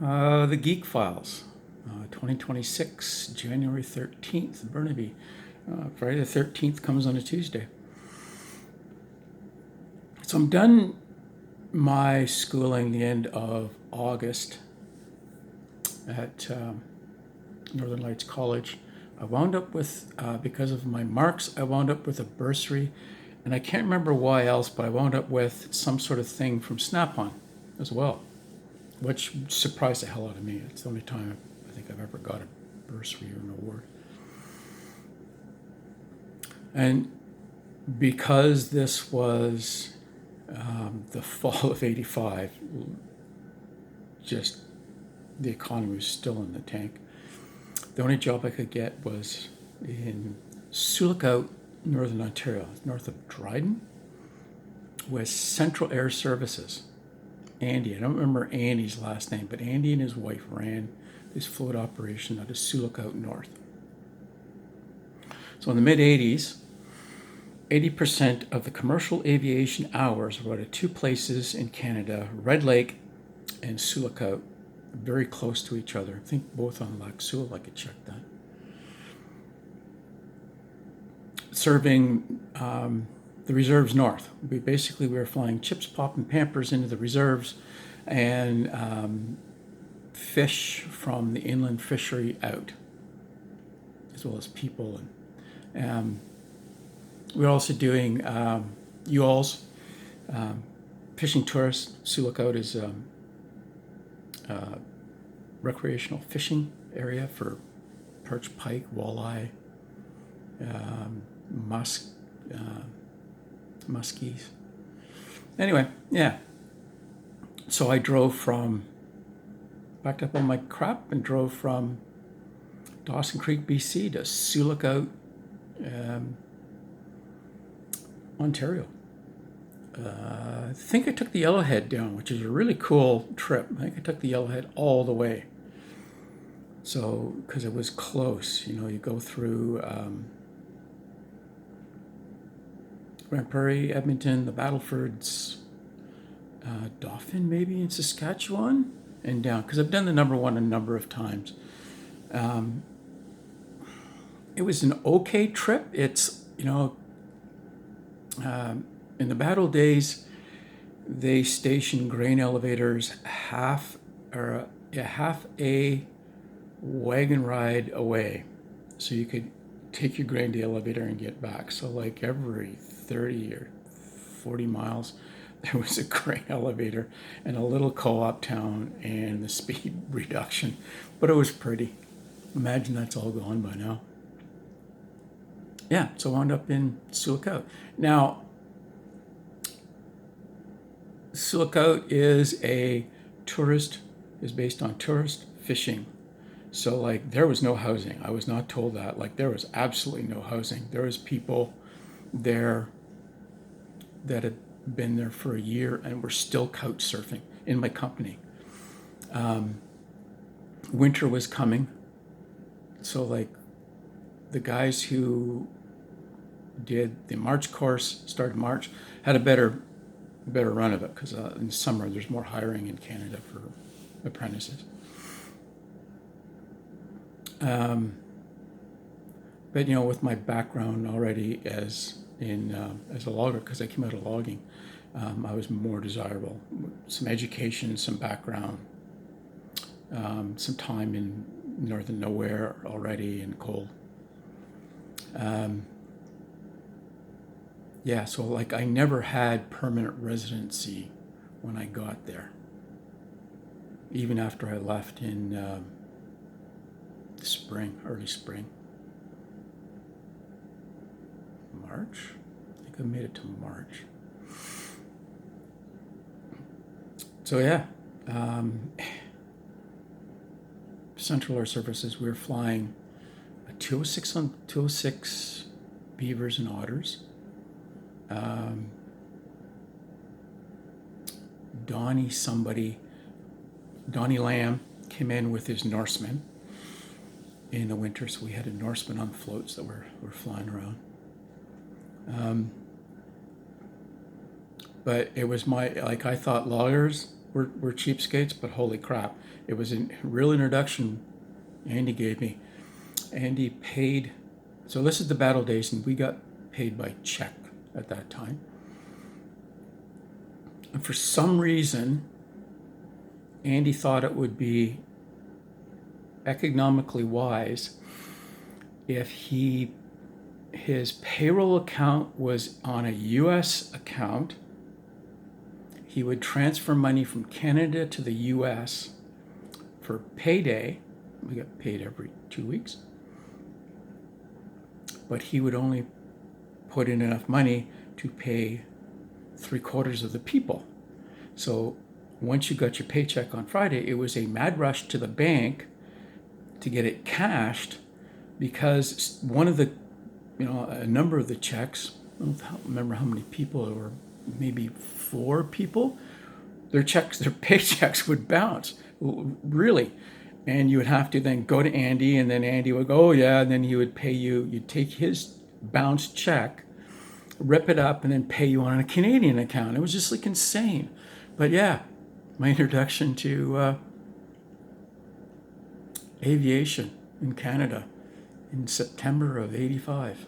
The GEEK Files, 2026, January 13th, Burnaby. Friday the 13th comes on a Tuesday. So I'm done my schooling the end of August at Northern Lights College. I wound up with, because of my marks, I wound up with a bursary, and I can't remember why else, but I wound up with some sort of thing from Snap-on as well, which surprised the hell out of me. It's the only time I think I've ever got a bursary or an award. And because this was the fall of '85, just the economy was still in the tank. The only job I could get was in Sioux, Northern Ontario, north of Dryden, with Central Air Services. Andy, I don't remember Andy's last name, but Andy and his wife ran this float operation out of Sioux North. So in the mid-'80s, 80% of the commercial aviation hours were out of two places in Canada, Red Lake and Sioux, very close to each other. I think both on Lac Seul, I could check that. Serving the reserves north. We were flying chips, pop, and Pampers into the reserves and fish from the inland fishery out, as well as people. And we're also doing yawls, fishing tourists. Sioux is a recreational fishing area for perch, pike, walleye, muskies. Anyway, yeah. So I backed up on my crap and drove from Dawson Creek, BC to Sioux, Ontario. I think I took the Yellowhead down, which is a really cool trip. I think I took the Yellowhead all the way. So, because it was close, you go through Grand Prairie, Edmonton, the Battlefords, Dauphin maybe in Saskatchewan, and down, because I've done the number one a number of times. It was an okay trip. It's, in the battle days, they stationed grain elevators half a wagon ride away, so you could take your grain to the elevator and get back. So like every 30 or 40 miles, there was a grain elevator and a little co-op town and the speed reduction. But it was pretty. Imagine that's all gone by now. Yeah, so I wound up in Sioux. Now, Sioux is based on tourist fishing. So like there was no housing. I was not told that. Like there was absolutely no housing. There was people there that had been there for a year and were still couch surfing in my company. Winter was coming. So like the guys who did the March course, started March, had a better run of it, because in the summer there's more hiring in Canada for apprentices. But with my background already as a logger, because I came out of logging, I was more desirable. Some education, some background, some time in northern nowhere already and cold. Yeah, so like I never had permanent residency when I got there, even after I left in early spring. March? I think I made it to March. So yeah, Central Air Services, we were flying a 206 beavers and otters. Donnie Lamb came in with his Norsemen in the winter, so we had a Norseman on floats that were flying around. But it was I thought loggers, we're cheapskates, but holy crap, it was a real introduction Andy gave me. Andy paid, so this is the battle days, and we got paid by check at that time. And for some reason, Andy thought it would be economically wise if his payroll account was on a US account. He would transfer money from Canada to the US for payday. We got paid every 2 weeks. But he would only put in enough money to pay 3/4 of the people. So once you got your paycheck on Friday, it was a mad rush to the bank to get it cashed, because one of the, a number of the checks, I don't remember how many people, there were maybe 4 people, their paychecks would bounce, really. And you would have to then go to Andy, and then Andy would go, oh yeah, and then he would pay you, you'd take his bounced check, rip it up, and then pay you on a Canadian account. It was just like insane. But yeah, my introduction to aviation in Canada in September of '85.